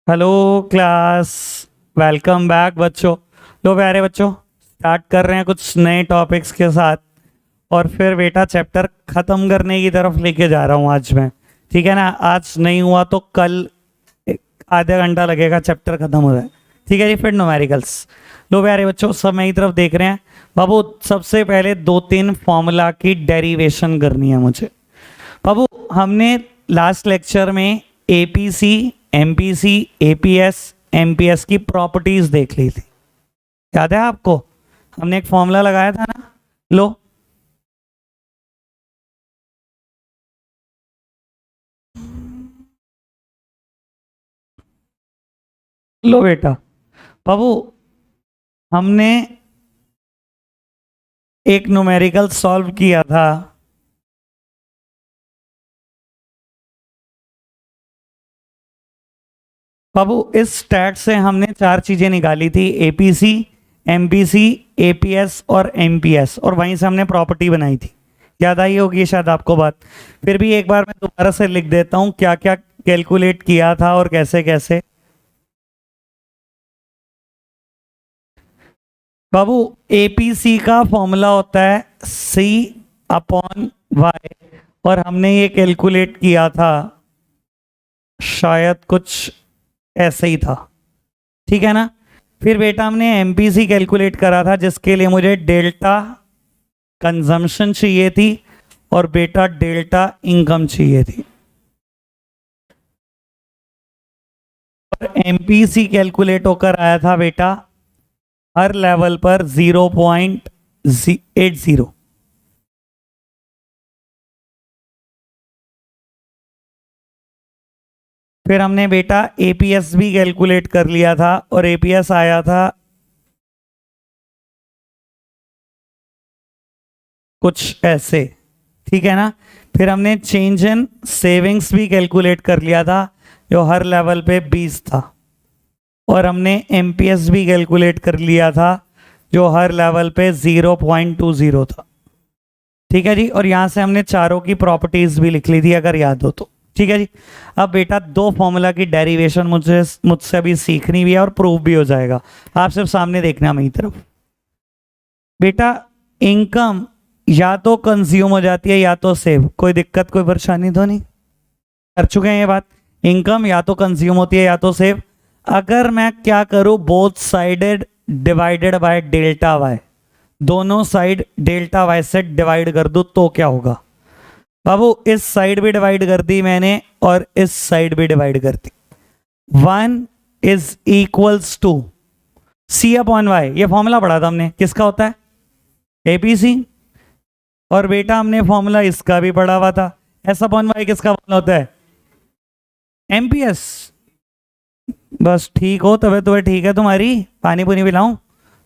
Hello class. Welcome back बच्चों। लो प्यारे बच्चों, स्टार्ट कर रहे हैं कुछ नए टॉपिक्स के साथ। और फिर बेटा चैप्टर ख़त्म करने की तरफ लेके जा रहा हूँ आज मैं। ठीक है ना, आज नहीं हुआ तो कल आधा घंटा लगेगा चैप्टर ख़त्म हो जाए। ठीक है जी। फिर न्यूमेरिकल्स। लो प्यारे बच्चों, सब मेरी तरफ देख रहे हैं। बाबू सबसे पहले 2-3 फॉर्मूला की डेरिवेशन करनी है मुझे। बाबू हमने लास्ट लेक्चर में एपीसी, एमपीसी, एपीएस, एमपीएस की प्रॉपर्टीज देख ली थी। याद है आपको? हमने एक फॉर्मूला लगाया था ना। लो लो बेटा, बाबू हमने एक न्यूमेरिकल सॉल्व किया था। बाबू इस स्टैट से हमने 4 चीजें निकाली थी, एपीसी, एमपीसी, एपीएस और एमपीएस, और वहीं से हमने प्रॉपर्टी बनाई थी। याद आई होगी शायद आपको बात। फिर भी एक बार मैं दोबारा से लिख देता हूं क्या क्या कैलकुलेट किया था और कैसे कैसे। बाबू एपीसी का फॉर्मूला होता है सी अपॉन वाई, और हमने ये कैलकुलेट किया था, शायद कुछ ऐसे ही था। ठीक है ना। फिर बेटा हमने एमपीसी कैलकुलेट करा था, जिसके लिए मुझे डेल्टा कंजम्पशन चाहिए थी और बेटा डेल्टा इनकम चाहिए थी। और एमपीसी कैलकुलेट होकर आया था बेटा हर लेवल पर 0.80। फिर हमने बेटा एपीएस भी कैलकुलेट कर लिया था और एपीएस आया था कुछ ऐसे। ठीक है ना। फिर हमने चेंज इन सेविंग्स भी कैलकुलेट कर लिया था, जो हर लेवल पे 20 था। और हमने एमपीएस भी कैलकुलेट कर लिया था, जो हर लेवल पे 0.20 था। ठीक है जी। और यहां से हमने चारों की प्रॉपर्टीज भी लिख ली थी, अगर याद हो तो। ठीक है जी। अब बेटा 2 फॉर्मूला की डेरिवेशन मुझसे अभी सीखनी भी है और प्रूव भी हो जाएगा। आप सिर्फ सामने देखना मेरी तरफ। बेटा इनकम या तो कंज्यूम हो जाती है या तो सेव। कोई दिक्कत कोई परेशानी तो नहीं? कर चुके हैं ये बात। इनकम या तो कंज्यूम होती है या तो सेव। अगर मैं क्या करूं, both sided divided by delta y, दोनों साइड डेल्टा वाई से डिवाइड कर दूं तो क्या होगा? बाबू इस साइड भी डिवाइड कर दी मैंने और इस साइड भी डिवाइड कर दी। 1 is equals to c upon y. ये फॉर्मूला पढ़ा था हमने, किसका होता है? एपीसी। और बेटा हमने फॉर्मूला इसका भी पढ़ा हुआ था, एस अपॉन वाई किसका फॉर्मूला होता है? एमपीएस। बस ठीक हो तबे तो ठीक है तुम्हारी, पानी पुनी पिलाऊं?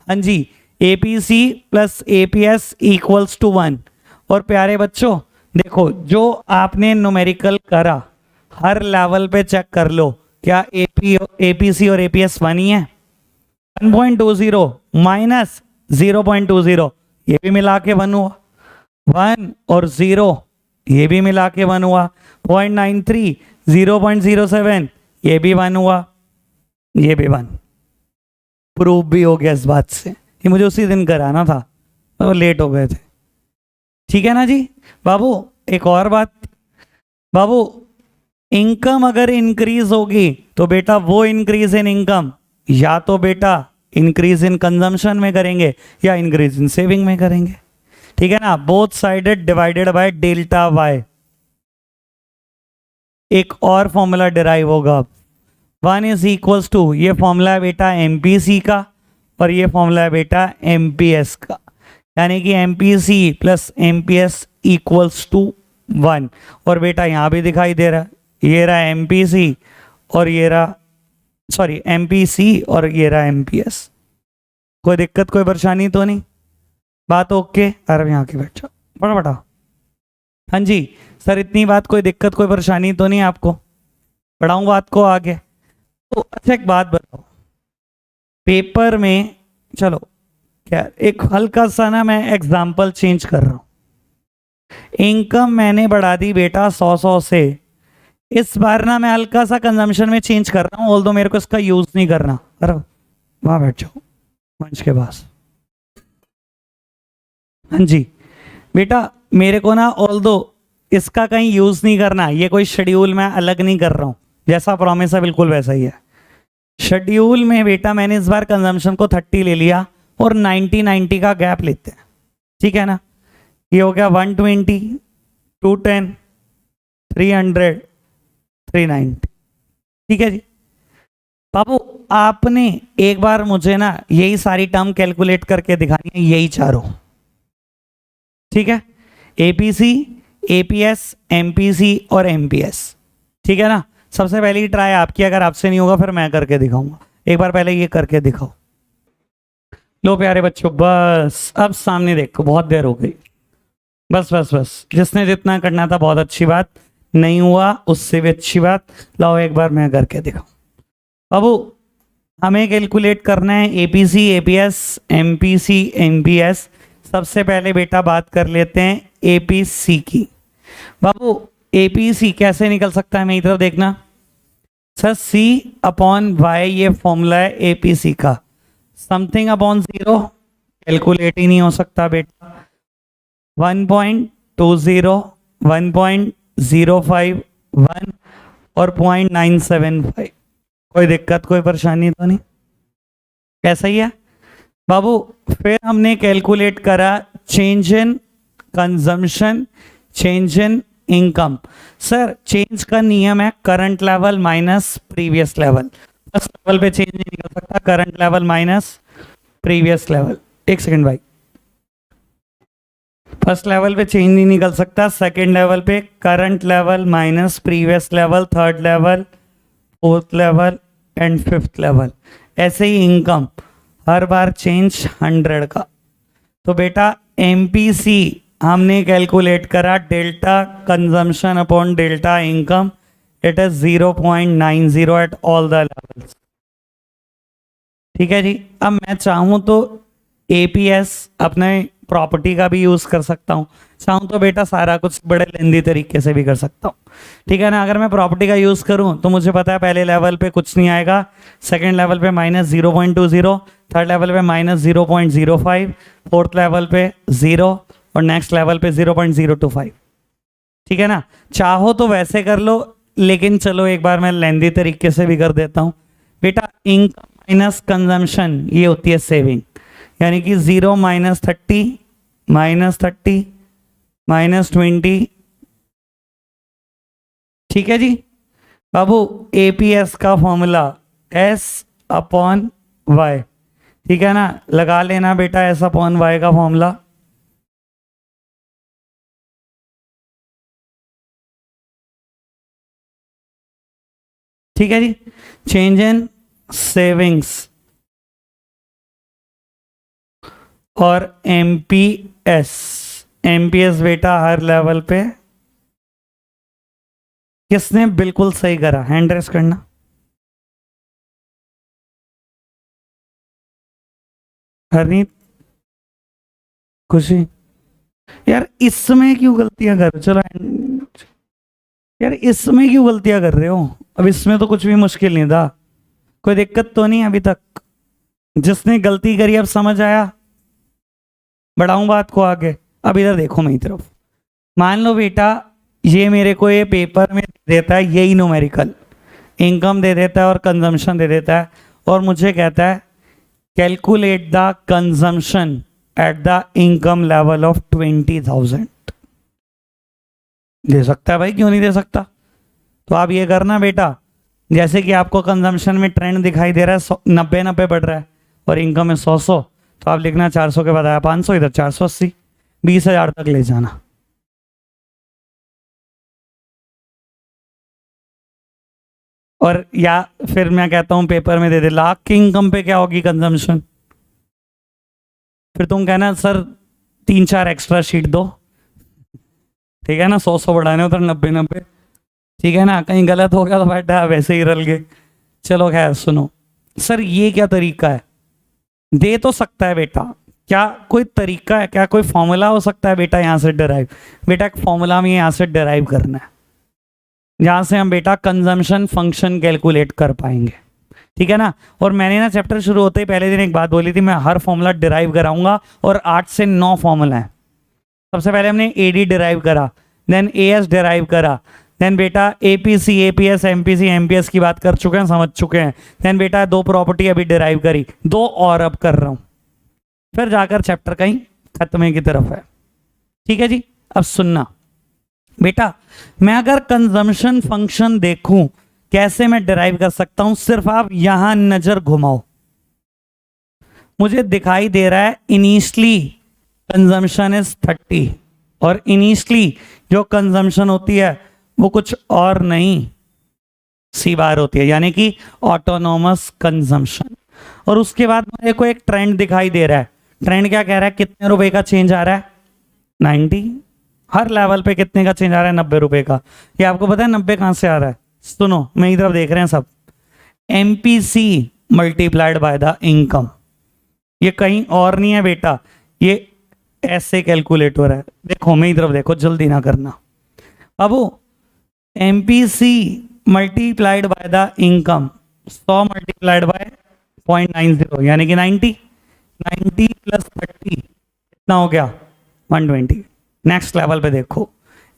हाँ जी। APC plus APS equals to 1। और प्यारे बच्चों देखो, जो आपने न्यूमेरिकल करा हर लेवल पे चेक कर लो, क्या एपीसी और एपीएस 1 ही है? 1.20 माइनस 0.20, ये भी मिला के 1 हुआ। 1 और 0 ये भी मिला के 1 हुआ। 0.93, 0.07 ये भी 1 हुआ, ये भी 1। प्रूफ भी हो गया इस बात से। ये मुझे उसी दिन कराना था और लेट हो गए थे। ठीक है ना जी। बाबू एक और बात, बाबू इनकम अगर इंक्रीज होगी तो बेटा वो इंक्रीज इन इनकम या तो बेटा इंक्रीज इन कंजम्पशन में करेंगे या इंक्रीज इन सेविंग में करेंगे। ठीक है ना। Both sided divided by delta y. एक और फॉर्मूला डिराइव होगा। 1 इज इक्वल्स टू, ये फॉर्मूला है बेटा एमपीसी का और ये फॉर्मूला है बेटा एमपीएस का। यानी कि MPC plus MPS equals to 1। और बेटा यहां भी दिखाई दे रहा है, ये रहा एमपीसी और ये रहा, सॉरी एमपीसी और ये रहा एमपीएस। कोई दिक्कत कोई परेशानी तो नहीं? बात ओके? अरे यहाँ के बैठ जाओ बड़ा बड़ा। हाँ जी सर, इतनी बात, कोई दिक्कत कोई परेशानी तो नहीं आपको? पढ़ाऊं बात को आगे? तो अच्छा एक बात बताओ, पेपर में, चलो क्या एक हल्का सा ना मैं एग्जाम्पल चेंज कर रहा हूं। इनकम मैंने बढ़ा दी बेटा 100 से, इस बार ना मैं हल्का सा कंजम्पशन में चेंज कर रहा हूं, ऑल्दो मेरे को इसका यूज नहीं करना। करो, वहां बैठ जाओ मंच के पास। हाँ जी बेटा, मेरे को ना ऑल्दो इसका कहीं यूज नहीं करना, ये कोई शेड्यूल मैं अलग नहीं कर रहा हूं, जैसा प्रॉमिस है बिल्कुल वैसा ही है। शेड्यूल में बेटा मैंने इस बार कंजम्पशन को 30 ले लिया और 90 का गैप लेते हैं, ठीक है ना। ये हो गया 120, 210, 300, 390, ठीक है जी। बाबू आपने एक बार मुझे ना यही सारी टर्म कैलकुलेट करके दिखानी है, यही चारों, ठीक है। एपीसी, एपीएस, एमपीसी और एमपीएस, ठीक है ना। सबसे पहले ही ट्राई आपकी, अगर आपसे नहीं होगा फिर मैं करके दिखाऊंगा। एक बार पहले ये करके दिखाओ। लो प्यारे बच्चों, बस अब सामने देखो, बहुत देर हो गई। बस बस बस, जिसने जितना करना था बहुत अच्छी बात, नहीं हुआ उससे भी अच्छी बात। लाओ एक बार मैं करके दिखाऊं। बाबू हमें कैलकुलेट करना है एपीसी, एपीएस, एमपीसी, एमपीएस। सबसे पहले बेटा बात कर लेते हैं एपीसी की। बाबू एपीसी कैसे निकल सकता है, मेरी तरफ देखना सर। सी अपॉन वाई ये फॉर्मूला है एपीसी का। समथिंग अपॉन जीरो कैलकुलेट ही नहीं हो सकता बेटा। 1.20, 1.051 और 0.975। कोई दिक्कत कोई परेशानी तो नहीं, कैसा ही है बाबू। फिर हमने कैलकुलेट करा change in consumption, change in income. Sir change का नियम है current level minus previous level. First level पे चेंज नहीं निकल सकता, current level minus previous level. एक सेकंड भाई, फर्स्ट लेवल पे चेंज नहीं निकल सकता, सेकंड लेवल पे current level minus previous level, third level, fourth level and fifth level. ऐसे ही इनकम हर बार चेंज 100 का। तो बेटा एमपीसी हमने कैलकुलेट करा delta consumption upon delta income, it is 0.90 at all the levels, ठीक है जी। अब मैं चाहूं तो एपीएस अपने प्रॉपर्टी का भी यूज कर सकता हूँ, चाहूँ तो बेटा सारा कुछ बड़े लेंदी तरीके से भी कर सकता हूँ, ठीक है ना। अगर मैं प्रॉपर्टी का यूज करूँ तो मुझे पता है पहले लेवल पे कुछ नहीं आएगा, सेकंड लेवल पे -0.20, थर्ड लेवल पे -0.05, फोर्थ लेवल पे 0 और नेक्स्ट लेवल पे 0.025, ठीक है ना। चाहो तो वैसे कर लो, लेकिन चलो एक बार मैं लेंदी तरीके से भी कर देता हूँ बेटा। इनकम माइनस कंजम्पशन ये होती है सेविंग, यानी कि 0 -30 -30 -20, ठीक है जी। बाबू एपीएस का फॉर्मूला S अपॉन वाई, ठीक है ना। लगा लेना बेटा S अपॉन वाई का फॉर्मूला। ठीक है जी। चेंज इन सेविंग्स और एमपीएस, एमपीएस बेटा हर लेवल पे। किसने बिल्कुल सही करा, हैंड रेस करना। हरनीत, खुशी, यार इसमें क्यों गलतियां कर रहे हो? चलो यार इसमें क्यों गलतियां कर रहे हो? अब इसमें तो कुछ भी मुश्किल नहीं था, कोई दिक्कत तो नहीं अभी तक। जिसने गलती करी अब समझ आया, बढ़ाऊं बात को आगे। अब इधर देखो मेरी तरफ, मान लो बेटा ये मेरे को ये पेपर में दे देता है, यही न्यूमेरिकल इनकम दे देता है और कंजम्पशन दे देता है, और मुझे कहता है calculate the consumption at the income level of 20,000। दे सकता है भाई, क्यों नहीं दे सकता। तो आप ये करना बेटा, जैसे कि आपको कंजम्पशन में ट्रेंड दिखाई दे रहा है 90 बढ़ रहा है और इनकम में 100, तो आप लिखना 400 के बाद आया 500, इधर 480, 20,000 तक ले जाना। और या फिर मैं कहता हूं पेपर में दे दे लाख की इनकम पे क्या होगी कंजम्पशन, फिर तुम कहना सर 3-4 एक्स्ट्रा शीट दो, ठीक है ना। 100 बढ़ाने उधर 90, ठीक है ना। कहीं गलत हो गया तो बेटा वैसे ही रल गए। चलो खैर सुनो, सर ये क्या तरीका है? दे तो सकता है बेटा, क्या कोई तरीका है, क्या कोई फॉर्मूला हो सकता है बेटा यहाँ से डिराइव? बेटा एक फॉर्मूला में यहाँ से डिराइव करना है। जहां से हम बेटा कंजम्पशन फंक्शन कैलकुलेट कर पाएंगे, ठीक है ना। और मैंने ना चैप्टर शुरू होते ही पहले दिन एक बात बोली थी, मैं हर फॉर्मूला डिराइव कराऊंगा, और 8 से 9 फॉर्मूला है। सबसे पहले हमने एडी डिराइव करा, देन एएस डिराइव करा, देन बेटा एपीसी, एपीएस, एमपीसी, एमपीएस की बात कर चुके हैं, समझ चुके हैं। देन बेटा 2 प्रॉपर्टी अभी डिराइव करी, 2 और अब कर रहा हूं, फिर जाकर चैप्टर कहीं खत्मे की तरफ है, ठीक है जी। अब सुनना बेटा, मैं अगर कंजम्पशन फंक्शन देखूं कैसे मैं डिराइव कर सकता हूं, सिर्फ आप यहां नजर घुमाओ। मुझे दिखाई दे रहा है इनिशियली कंजम्पशन इज 30, और इनिशियली जो कंजम्पशन होती है वो कुछ और नहीं सी बार होती है, यानी कि ऑटोनोमस कंजम्पशन। और उसके बाद मेरे को एक ट्रेंड दिखाई दे रहा है। ट्रेंड क्या कह रहा है, कितने रुपए का चेंज आ रहा है, 90। हर लेवल पे कितने का चेंज आ रहा है, 90 रुपए का। ये आपको पता है 90 कहां से आ रहा है, सुनो मेरी तरफ देख रहे हैं सब, MPC multiplied by the income. ये कहीं और नहीं है बेटा, ये ऐसे कैलकुलेट हो रहा है। देखो मेरी तरफ देखो, जल्दी ना करना बाबू। MPC multiplied by the income, 100 multiplied by 0.90 यानी कि 90। 90 प्लस 30 कितना हो गया, 120। नेक्स्ट लेवल पे देखो,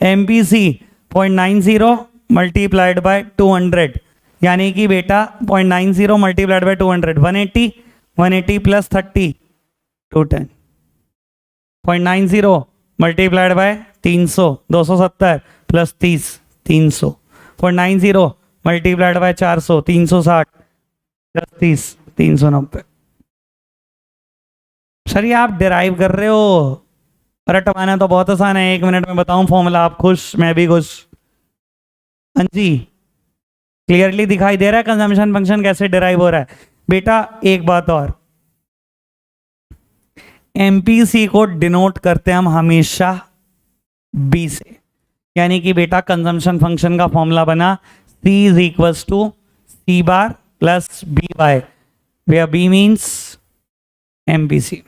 एमपीसी 0.90 मल्टीप्लाइड बाय 200 यानी कि बेटा 0.90 multiplied by 200 180। 180 plus 30 210। 0.90 multiplied by 300 270 plus 30 300। 0.90 multiplied by 400 360 plus 30 390। Sir ये आप डिराइव कर रहे हो, रटवाना तो बहुत आसान है, 1 मिनट में बताऊं फॉर्मूला, आप खुश मैं भी खुश। हाँ जी, क्लियरली दिखाई दे रहा है कंजम्पशन फंक्शन कैसे डिराइव हो रहा है। बेटा एक बात और, एमपीसी को डिनोट करते हैं हम हमेशा बी से, यानी कि बेटा कंजम्पशन फंक्शन का फॉर्मूला बना C is equals to C bar plus b by, where b means MPC.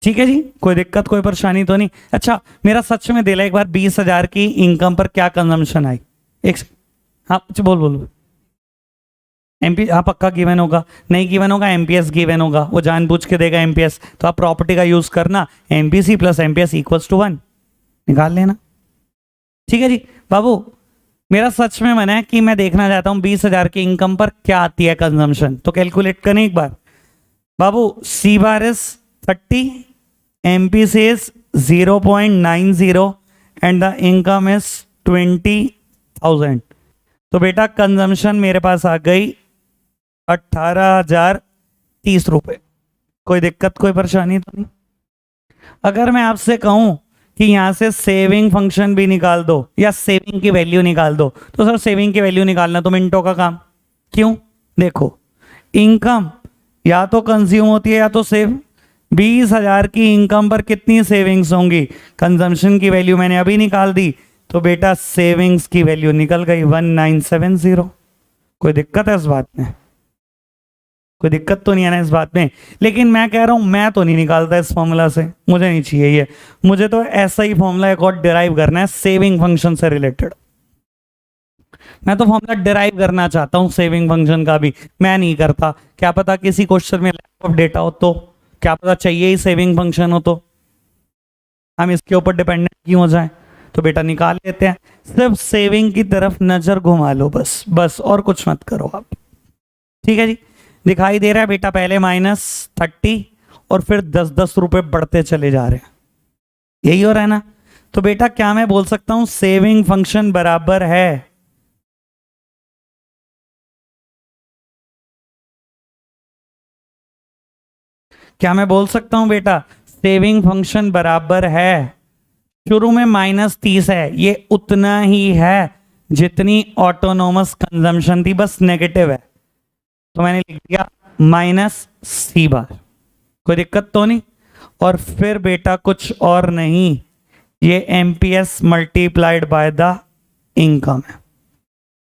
ठीक है जी, कोई दिक्कत कोई परेशानी तो नहीं। अच्छा मेरा सच में दिला एक बार, 20,000 की इनकम पर क्या कंजम्पशन आई, एक हाँ बोल बोल। एमपी हाँ पक्का गिवन होगा, नहीं गिवन होगा एमपीएस गिवन होगा, वो जानबूझ के देगा एमपीएस, तो आप प्रॉपर्टी का यूज करना, MPC plus MPS equals to 1 निकाल लेना। ठीक है जी बाबू, मेरा सच में मन है कि मैं देखना चाहता हूं 20,000 की इनकम पर क्या आती है कंजम्पशन, तो कैलकुलेट करें एक बार बाबू। C bar is 30, MPC is 0.90 and the income is 20,000। तो बेटा कंजम्पशन मेरे पास आ गई 18,030 रुपए। कोई दिक्कत कोई परेशानी तो नहीं। अगर मैं आपसे कहूं कि यहां से सेविंग फंक्शन भी निकाल दो या सेविंग की वैल्यू निकाल दो, तो सर सेविंग की वैल्यू निकालना तो मिनटों का काम। क्यों, देखो इनकम या तो कंज्यूम होती है या तो सेव। 20,000 की इनकम पर कितनी सेविंग्स होंगी, कंजम्पशन की वैल्यू मैंने अभी निकाल दी, तो बेटा सेविंग्स की वैल्यू निकल गई 1970। कोई दिक्कत है इस बात में, कोई दिक्कत तो नहीं है ना इस बात में। लेकिन मैं कह रहा हूं मैं तो नहीं निकालता इस फॉर्मूला से, मुझे नहीं चाहिए ये, मुझे तो ऐसा ही फॉर्मूला एक और डिराइव करना है सेविंग फंक्शन से रिलेटेड। मैं तो फॉर्मूला डिराइव करना चाहता हूं सेविंग फंक्शन का भी, मैं नहीं करता। क्या पता किसी क्वेश्चन में लैक ऑफ डेटा हो, तो क्या पता चाहिए ही सेविंग फंक्शन हो, तो हम इसके ऊपर डिपेंडेंट क्यों हो जाए। तो बेटा निकाल लेते हैं, सिर्फ सेविंग की तरफ नजर घुमा लो बस, बस और कुछ मत करो आप। ठीक है जी, दिखाई दे रहा है बेटा पहले -30 और फिर 10-10 रुपए बढ़ते चले जा रहे हैं, यही हो रहा है ना। तो बेटा क्या मैं बोल सकता हूं सेविंग फंक्शन बराबर है, क्या मैं बोल सकता हूं बेटा सेविंग फंक्शन बराबर है, शुरू में -30 है, ये उतना ही है जितनी ऑटोनोमस कंजम्पशन थी, बस नेगेटिव है, तो मैंने लिख दिया -C बार। कोई दिक्कत तो नहीं। और फिर बेटा कुछ और नहीं, ये MPS multiplied by the income है।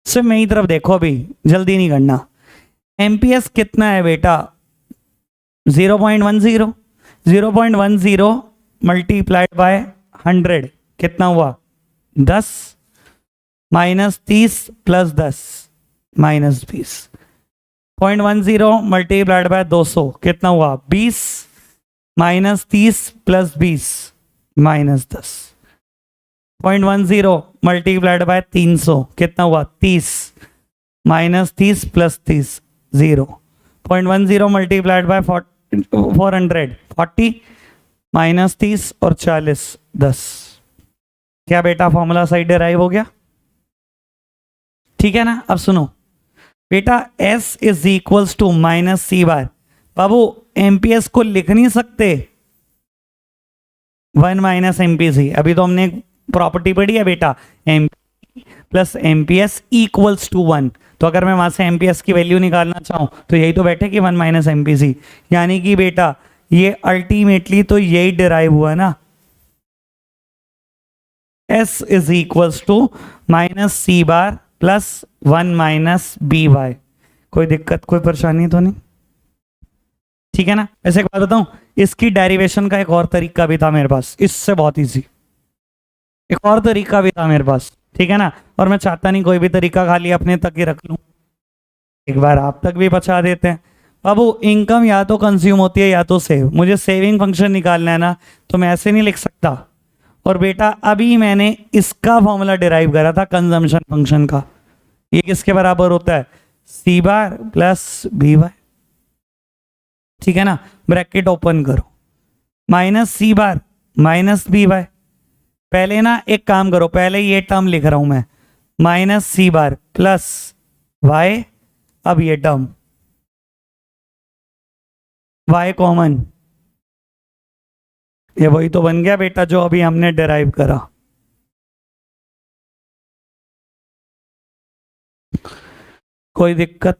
सिर्फ मेरी तरफ देखो, अभी जल्दी नहीं करना। एमपीएस कितना है बेटा 0.10, 0.10 मल्टीप्लाइड बाय 100 कितना हुआ 10। -30 + 10 -20। 0.10 मल्टीप्लाइड बाय 200 कितना हुआ 20, -30 + 20 -10। 0.10 मल्टीप्लाइड बाय 300 कितना हुआ 30, -30 + 30 0। 0.10 मल्टीप्लाइड बाय 400 40, -30 और 40 10। क्या बेटा फॉर्मूला सही डिराइव हो गया? ठीक है ना। अब सुनो बेटा, S is equals to -C bar. बाबू एमपीएस को लिख नहीं सकते 1 - एमपीसी। अभी तो हमने प्रॉपर्टी पढ़ी है बेटा, MP plus MPS equals to 1। तो अगर मैं वहां से एमपीएस की वैल्यू निकालना चाहूं तो यही तो बैठे कि 1 - एमपीसी। यानी कि बेटा ये अल्टीमेटली तो यही डिराइव हुआ ना, S is equals to -C bar plus 1 - b y. कोई दिक्कत कोई परेशानी तो नहीं? ठीक है ना। ऐसे एक बात बताऊं, इसकी डेरिवेशन का एक और तरीका भी था मेरे पास, इससे बहुत इजी एक और तरीका भी था मेरे पास। ठीक है ना। और मैं चाहता नहीं कोई भी तरीका खाली अपने तक ही रख लूं, एक बार आप तक भी पहुंचा देते हैं। बाबू इनकम या तो कंज्यूम होती है या तो सेव। मुझे सेविंग फंक्शन निकालना है ना, तो मैं ऐसे नहीं लिख सकता। और बेटा अभी मैंने इसका फॉर्मूला डिराइव करा था कंजम्पशन फंक्शन का। ये किसके बराबर होता है? सी बार प्लस बी वाई। ठीक है ना। ब्रैकेट ओपन करो, -C बार -B वाई। पहले ना एक काम करो, पहले ये टर्म लिख रहा हूं मैं, -C बार प्लस वाई। अब ये टर्म y कॉमन, ये वही तो बन गया बेटा जो अभी हमने डिराइव करा। कोई दिक्कत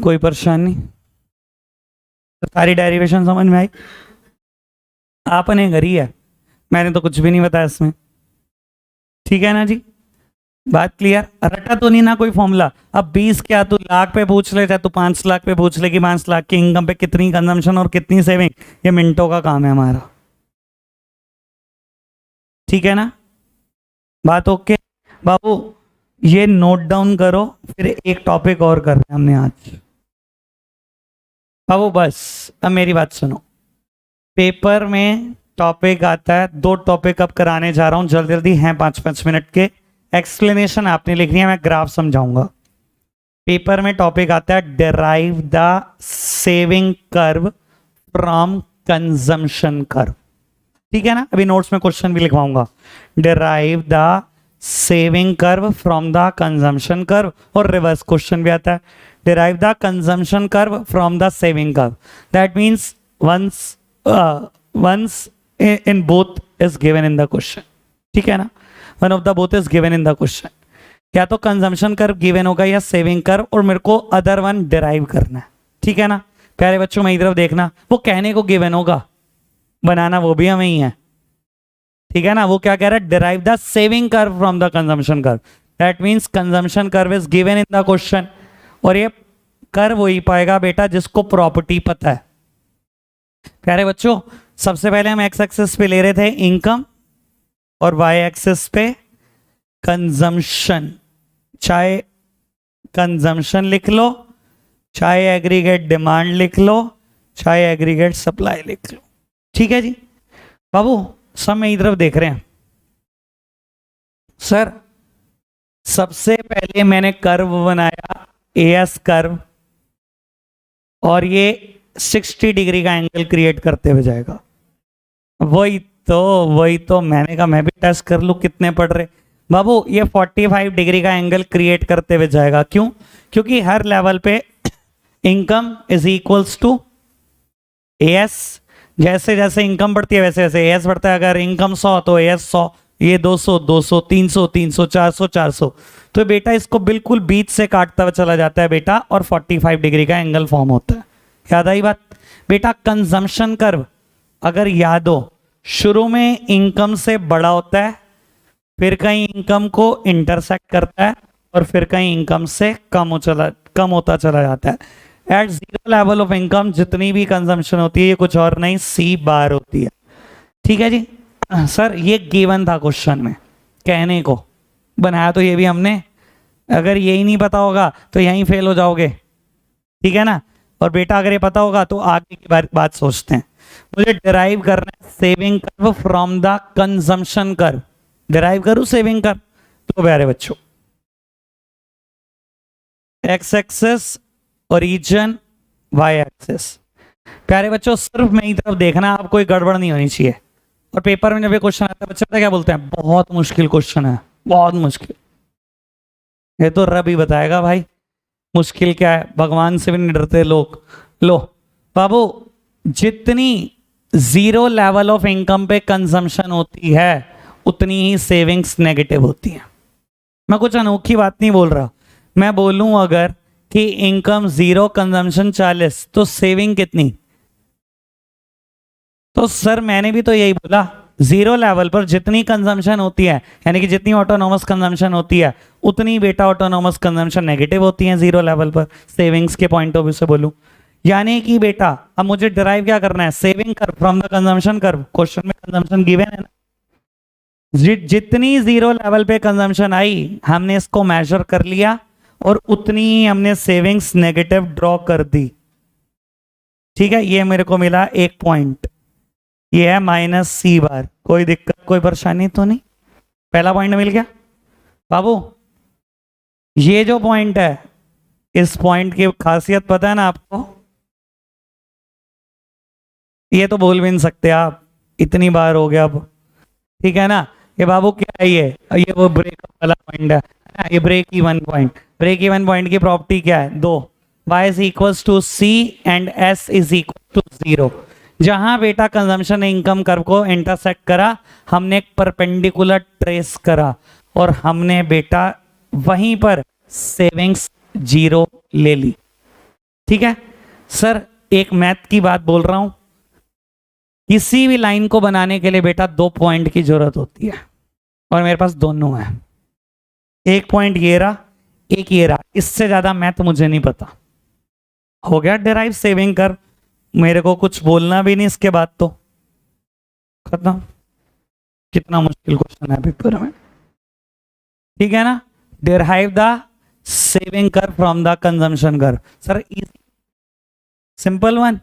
कोई परेशानी? तो सारी डेरिवेशन समझ में आई? आपने करी है, मैंने तो कुछ भी नहीं बताया इसमें। ठीक है ना जी, बात क्लियर? रटा तो नहीं ना कोई फॉर्मूला। अब 20 क्या तू लाख पे पूछ ले, चाहे तू 5 लाख पे पूछ ले कि 5 लाख की इनकम पे कितनी कंजम्पशन और कितनी सेविंग, ये मिनटों का काम है हमारा। ठीक है ना, बात ओके? बाबू ये नोट डाउन करो, फिर एक टॉपिक और कर रहे हैं हमने आज। बाबू बस अब मेरी बात सुनो, पेपर में टॉपिक आता है, 2 टॉपिक अब कराने जा रहा हूं, जल्दी जल्दी हैं 5-5 मिनट के। एक्सप्लेनेशन आपने लिखनी है, मैं ग्राफ समझाऊंगा। पेपर में टॉपिक आता है derive the saving curve from consumption curve. ठीक है ना। अभी नोट्स में क्वेश्चन भी लिखवाऊंगा, derive the saving curve from the consumption curve. और रिवर्स क्वेश्चन भी आता है, derive the consumption curve from the saving curve. That means once in both is given in the question। ठीक है ना, one of the both is given in the question. या तो consumption curve given होगा या सेविंग कर्व, और मेरे को अदर वन डिराइव करना है। ठीक है ना प्यारे बच्चों, मेरी तरफ देखना, वो कहने को गिवन होगा, बनाना वो भी हमें ही है। ठीक है ना। वो क्या कह रहा है? Derive the saving curve from the consumption curve. That means consumption curve is given in the question. और ये कर्व वही पाएगा बेटा जिसको प्रॉपर्टी पता है। प्यारे बच्चों, सबसे पहले हम एक्स एक्सिस पे ले रहे थे इनकम और वाई एक्सिस पे कंजम्पशन। चाहे कंजम्पशन लिख लो, चाहे एग्रीगेट डिमांड लिख लो, चाहे एग्रीगेट सप्लाई लिख लो। ठीक है जी। बाबू सब मेरी तरफ देख रहे हैं? सर सबसे पहले मैंने कर्व बनाया, एएस कर्व, और ये 60 डिग्री का एंगल क्रिएट करते हुए जाएगा। वही तो मैंने कहा मैं भी टेस्ट कर लूं कितने पड़ रहे। बाबू ये 45 डिग्री का एंगल क्रिएट करते हुए जाएगा। क्यों? क्योंकि हर लेवल पे income is equals to AS. जैसे जैसे इनकम बढ़ती है वैसे वैसे एएस बढ़ता है। अगर इनकम 100 तो एएस 100, ये 200 200, 300 300, 400 400। तो बेटा इसको बिल्कुल बीच से काटता हुआ चला जाता है बेटा, और 45 डिग्री का एंगल फॉर्म होता है। याद आई बात? बेटा कंजम्पशन कर्व अगर याद हो, शुरू में इनकम से बड़ा होता है, फिर कहीं इनकम को इंटरसेक्ट करता है, और फिर कहीं इनकम से कम होता चला जाता है। At zero level of income जितनी भी कंजम्पशन होती है ये कुछ और नहीं, सी बार होती है। ठीक है जी। सर ये गिवन था क्वेश्चन में कहने को, बनाया तो ये भी हमने। अगर यही नहीं पता होगा तो यहीं फेल हो जाओगे, ठीक है ना। और बेटा अगर ये पता होगा तो आगे की बात सोचते हैं। मुझे डिराइव करना है saving curve from the consumption curve. Derive करूं सेविंग कर्व, तो प्यारे बच्चों x axis origin y axis. प्यारे बच्चों सिर्फ मेरी तरफ देखना, आप कोई गड़बड़ नहीं होनी चाहिए। और पेपर में जब ये क्वेश्चन आता है बच्चे पता क्या बोलते हैं, बहुत मुश्किल क्वेश्चन है, बहुत मुश्किल। ये तो रब ही बताएगा भाई मुश्किल क्या है, भगवान से भी नहीं डरते लोग। लो बाबू, जितनी जीरो लेवल ऑफ इनकम पे कंजम्पशन होती है उतनी ही सेविंग्स नेगेटिव होती है। मैं कुछ अनोखी बात नहीं बोल रहा, मैं बोलूं अगर कि इनकम 0 कंजम्पशन 40 तो सेविंग कितनी। तो सर मैंने भी तो यही बोला, 0 लेवल पर जितनी कंजम्पशन होती है, यानी कि जितनी ऑटोनॉमस कंजम्पशन होती है उतनी बेटा ऑटोनॉमस कंजम्पशन नेगेटिव होती है 0 लेवल पर, सेविंग्स के पॉइंट ऑफ व्यू से बोलूं। यानी कि बेटा अब मुझे डिराइव क्या करना है, saving curve from the consumption curve. Question में कंजम्पशन गिवन है ना, जितनी 0 लेवल पे कंजम्पशन आई हमने इसको मेजर कर लिया और उतनी ही हमने सेविंग्स नेगेटिव ड्रॉ कर दी, ठीक है। ये मेरे को मिला 1 पॉइंट, ये है -C बार। कोई दिक्कत कोई परेशानी तो नहीं, पहला पॉइंट मिल गया। बाबू ये जो पॉइंट है, इस पॉइंट की खासियत पता है ना आपको, ये तो बोल भी नहीं सकते आप, इतनी बार हो गया अब, ठीक है ना। ये बाबू क्या है, ये वो ब्रेकअप वाला पॉइंट है, ये break even point. Break even point की प्रॉपर्टी क्या है, 2 y is equal to C and S is equal to 0। जहां बेटा कंजम्पशन इनकम कर्व को इंटरसेक्ट करा, हमने एक परपेंडिकुलर ट्रेस करा और हमने बेटा वहीं पर सेविंग्स 0 ले ली, ठीक है। सर एक मैथ की बात बोल रहा हूं, किसी भी लाइन को बनाने के लिए बेटा 2 पॉइंट की जरूरत होती है और मेरे पास दोनों है। 1 पॉइंट ये रहा, एक ये रहा, इससे ज्यादा मैथ मुझे नहीं पता। हो गया डिराइव सेविंग कर्व, मेरे को कुछ बोलना भी नहीं इसके बाद, तो खत्म। कितना मुश्किल क्वेश्चन है पेपर में, ठीक है ना। Derive the saving curve from the consumption curve. Sir easy simple one,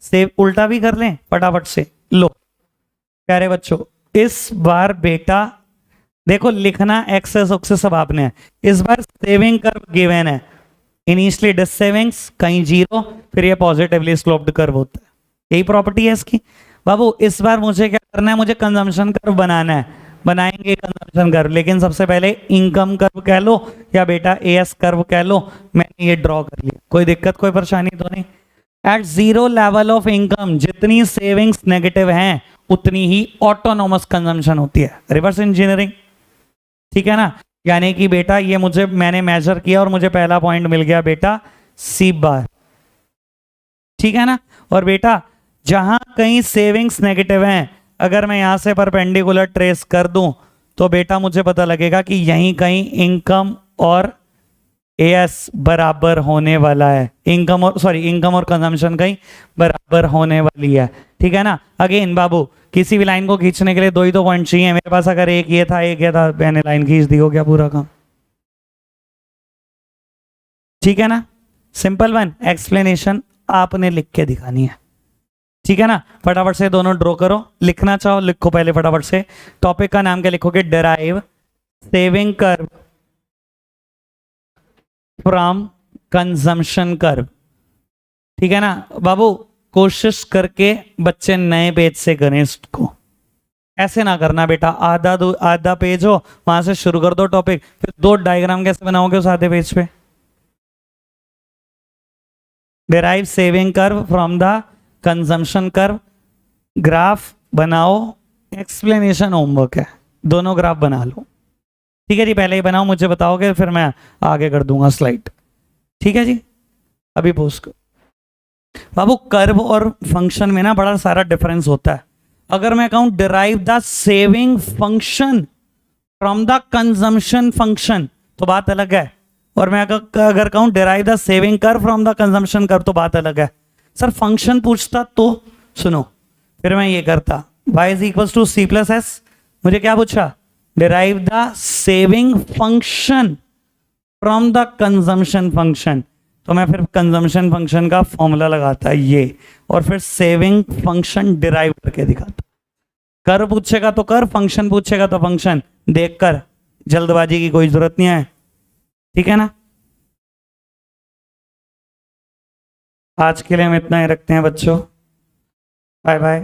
save उल्टा भी कर लें फटाफट से। लो प्यारे बच्चों, इस बार बेटा देखो लिखना एक्सेस ऑक्सेस सब आपने है। इस बार सेविंग कर्व गिवन है, इनिशियली डिस सेविंग्स कहीं 0, फिर ये पॉजिटिवली स्लोप्ड कर्व होता है, यही प्रॉपर्टी है इसकी। बाबू इस बार मुझे क्या करना है, मुझे कंजम्पशन कर्व बनाना है, बनाएंगे कंजम्पशन कर्व, लेकिन सबसे पहले इनकम कर्व कह लो या बेटा एएस कर्व कह लो, मैंने ये ड्रॉ कर लिया। कोई दिक्कत कोई परेशानी तो नहीं। एट 0 लेवल ऑफ इनकम जितनी सेविंग्स नेगेटिव हैं उतनी ही ऑटोनॉमस कंजम्पशन होती है, रिवर्स इंजीनियरिंग, ठीक है ना। यानी कि बेटा ये मुझे मैंने मेजर किया और मुझे पहला पॉइंट मिल गया बेटा C बार, ठीक है ना। और बेटा जहां कहीं सेविंग्स नेगेटिव हैं, अगर मैं यहां से परपेंडिकुलर ट्रेस कर दूं तो बेटा मुझे पता लगेगा कि यहीं कहीं इनकम और एएस बराबर होने वाला है, इनकम और कंजम्पशन कहीं बराबर होने वाली है, ठीक है ना। अगेन बाबू किसी भी लाइन को खींचने के लिए 2 ही तो पॉइंट चाहिए, मेरे पास अगर एक ये था एक ये था, मैंने लाइन खींच दी, हो गया पूरा काम, ठीक है ना। सिंपल वन, एक्सप्लेनेशन आपने लिख के दिखानी है, ठीक है ना। फटाफट से दोनों ड्रॉ करो, लिखना चाहो लिखो पहले फटाफट से। टॉपिक का नाम क्या लिखोगे, derive saving curve from consumption curve, ठीक है ना। बाबू कोशिश करके बच्चे नए पेज से करें इसको, ऐसे ना करना बेटा आधा पेज हो वहां से शुरू कर दो टॉपिक, फिर 2 डायग्राम कैसे बनाओगे उस आधे पेज पे। Derive saving curve from the consumption curve, graph बनाओ, एक्सप्लेनेशन होमवर्क है, दोनों ग्राफ बना लो, ठीक है जी। पहले ही बनाओ, मुझे बताओगे फिर मैं आगे कर दूंगा स्लाइड, ठीक है जी। अभी पोस्ट करो। बाबू कर्व और फंक्शन में ना बड़ा सारा डिफरेंस होता है। अगर मैं कहूं derive the saving function from the consumption function तो बात अलग है, और मैं अगर कहूं derive the saving curve from the consumption curve तो बात अलग है। सर फंक्शन पूछता तो सुनो, फिर मैं ये करता y is equal to C plus S, मुझे क्या पूछा derive the saving function from the consumption function. तो मैं फिर कंजम्पशन फंक्शन का फॉर्मूला लगाता ये, और फिर सेविंग फंक्शन डिराइव करके दिखाता। कर पूछेगा तो कर, फंक्शन पूछेगा तो फंक्शन, देख कर, जल्दबाजी की कोई जरूरत नहीं है, ठीक है ना। आज के लिए हम इतना ही रखते हैं बच्चों, बाय बाय।